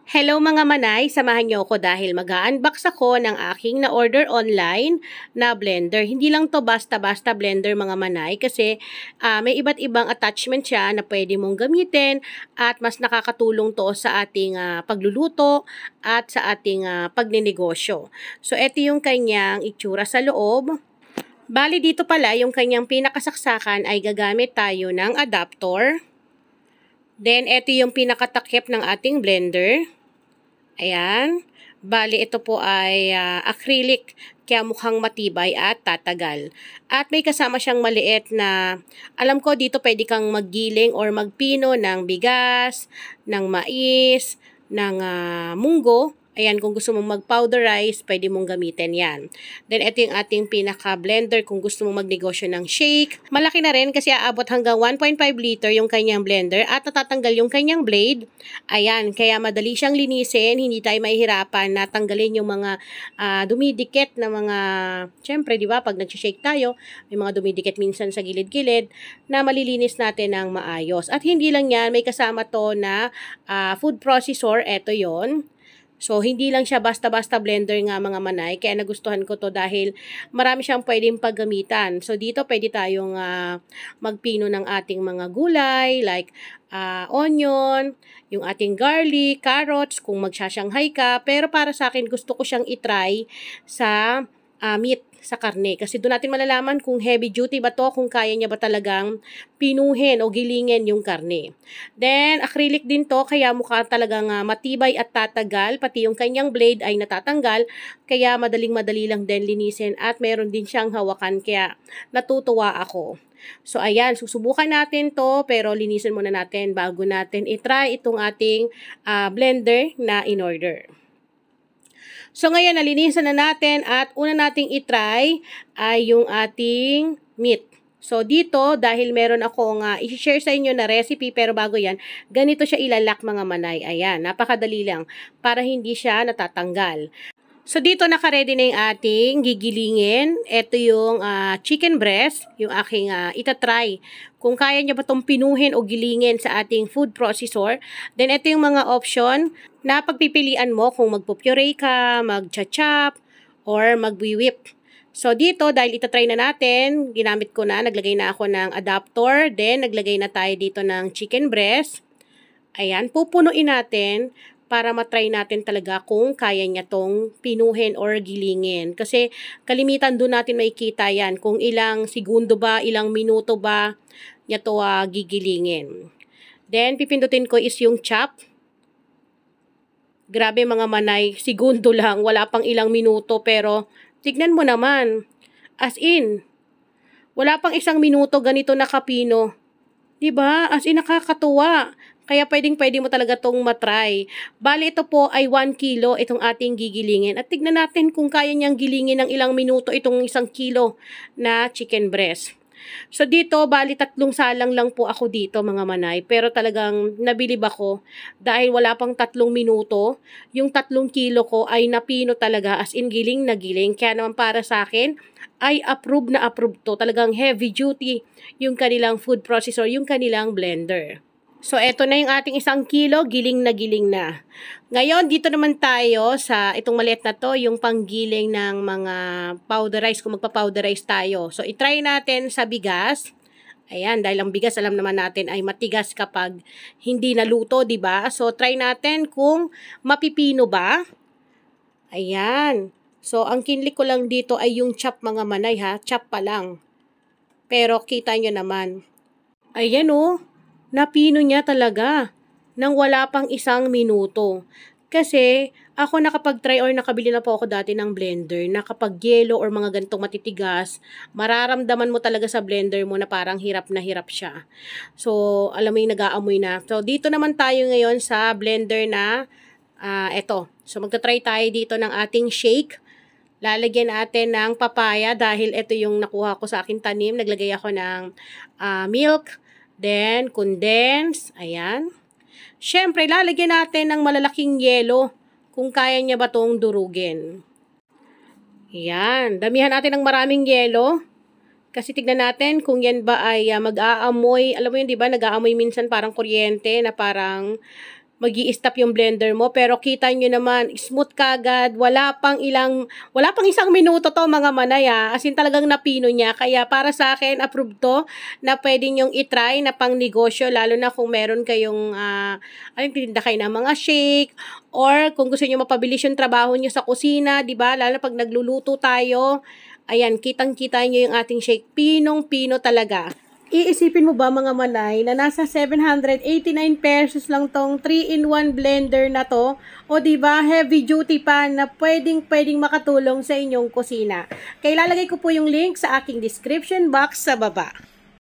Hello mga manay, samahan niyo ako dahil mag-unbox ako ng aking na-order online na blender. Hindi lang to basta-basta blender mga manay kasi may iba't ibang attachment siya na pwede mong gamitin at mas nakakatulong to sa ating pagluluto at sa ating pagnenegosyo. So ito yung kanyang itsura sa loob. Bali dito pala yung kanyang pinakasaksakan ay gagamit tayo ng adapter. Then ito yung pinakatakip ng ating blender. Ayan. Bali, ito po ay acrylic, kaya mukhang matibay at tatagal. At may kasama siyang maliit na, alam ko dito pwede kang maggiling or magpino ng bigas, ng mais, ng munggo. Ayan, kung gusto mong mag-powderize, pwede mong gamitin yan. Then, ito yung ating pinaka-blender kung gusto mong magnegosyo ng shake. Malaki na rin kasi aabot hanggang 1.5 liter yung kanyang blender at natatanggal yung kanyang blade. Ayan, kaya madali siyang linisin. Hindi tayo mahihirapan na tanggalin yung mga dumidikit na mga, syempre, di ba, pag nag-shake tayo, may mga dumidikit minsan sa gilid-gilid na malilinis natin ng maayos. At hindi lang yan, may kasama to na food processor. Ito yon. So, hindi lang siya basta-basta blender nga mga manay. Kaya nagustuhan ko to dahil marami siyang pwedeng paggamitan. So, dito pwede tayong magpino ng ating mga gulay like onion, yung ating garlic, carrots, kung magsashanghai ka. Pero para sa akin, gusto ko siyang itry sa meat, sa karne. Kasi doon natin malalaman kung heavy duty ba to, kung kaya niya ba talagang pinuhin o gilingin yung karne. Then, acrylic din to, kaya mukha talagang matibay at tatagal. Pati yung kanyang blade ay natatanggal, kaya madaling-madali lang din linisin at meron din siyang hawakan, kaya natutuwa ako. So, ayan, susubukan natin to, pero linisin muna natin bago natin itry itong ating blender na in-order. So, ngayon, nalinisan na natin at una nating itry ay yung ating meat. So, dito, dahil meron akong i-share sa inyo na recipe, pero bago yan, ganito siya ilalak mga manay. Ayan, napakadali lang para hindi siya natatanggal. So, dito naka-ready na yung ating gigilingin. Ito yung chicken breast, yung aking itatry. Kung kaya niya ba itong pinuhin o gilingin sa ating food processor. Then, ito yung mga option na pagpipilian mo kung magpupuree ka, mag-chop, or mag-whip. So, dito, dahil itatry na natin, ginamit ko na, naglagay na ako ng adapter. Then, naglagay na tayo dito ng chicken breast. Ayan, pupunuin natin para matry natin talaga kung kaya niya tong pinuhin or gilingin. Kasi kalimitan doon natin makikita yan kung ilang segundo ba, ilang minuto ba niya to gigilingin. Then, pipindutin ko is yung chop. Grabe mga manay, segundo lang, wala pang ilang minuto, pero tignan mo naman, as in, wala pang isang minuto ganito nakapino. Diba? As in, nakakatuwa. Kaya pwedeng-pwede mo talaga tong matry. Bali, ito po ay 1 kilo itong ating gigilingin. At tignan natin kung kaya niyang gilingin ng ilang minuto itong 1 kilo na chicken breast. So, dito, bali 3 salang lang po ako dito mga manay. Pero talagang nabilib ako dahil wala pang 3 minuto. Yung 3 kilo ko ay napino talaga, as in giling na giling. Kaya naman para sa akin, ay approve na approve to. Talagang heavy duty yung kanilang food processor, yung kanilang blender. So, eto na yung ating 1 kilo, giling na giling na. Ngayon, dito naman tayo sa itong maliit na to, yung panggiling ng mga powderize, kung magpa-powderize tayo. So, itry natin sa bigas. Ayan, dahil ang bigas, alam naman natin, ay matigas kapag hindi naluto, di ba? So, try natin kung mapipino ba. Ayan. So, ang kinlik ko lang dito ay yung chop mga manay ha. Chop pa lang. Pero, kita nyo naman. Ayan oh. Napino niya talaga nang wala pang 1 minuto. Kasi ako nakapag-try or nakabili na po ako dati ng blender na kapag yelo or mga ganitong matitigas, mararamdaman mo talaga sa blender mo na parang hirap na hirap siya. So, alam mo yung nag-aamoy na. So, dito naman tayo ngayon sa blender na eto. So, magta-try tayo dito ng ating shake. Lalagyan natin ng papaya dahil ito yung nakuha ko sa aking tanim. Naglagay ako ng milk. Then, condense. Ayan. Siyempre, lalagyan natin ng malalaking yelo kung kaya niya ba itong durugin. Ayan. Damihan natin ng maraming yelo. Kasi tignan natin kung yan ba ay mag-aamoy. Alam mo yun, di ba? Nag-aamoy minsan parang kuryente na parang magi-stop yung blender mo, pero kita nyo naman, smooth kagad, wala pang isang minuto to mga manay as in talagang napino niya, kaya para sa akin, approved to, na pwede nyong itry na pang negosyo, lalo na kung meron kayong, tinda kayo ng mga shake, or kung gusto nyo mapabilis yung trabaho nyo sa kusina, di ba, lalo pag nagluluto tayo, ayan, kitang-kita nyo yung ating shake, pinong-pino talaga. Iisipin mo ba mga manay na nasa 789 pesos lang tong 3-in-1 blender na to? O diba, heavy duty pa na pwedeng makatulong sa inyong kusina. Kaya ilalagay ko po yung link sa aking description box sa baba.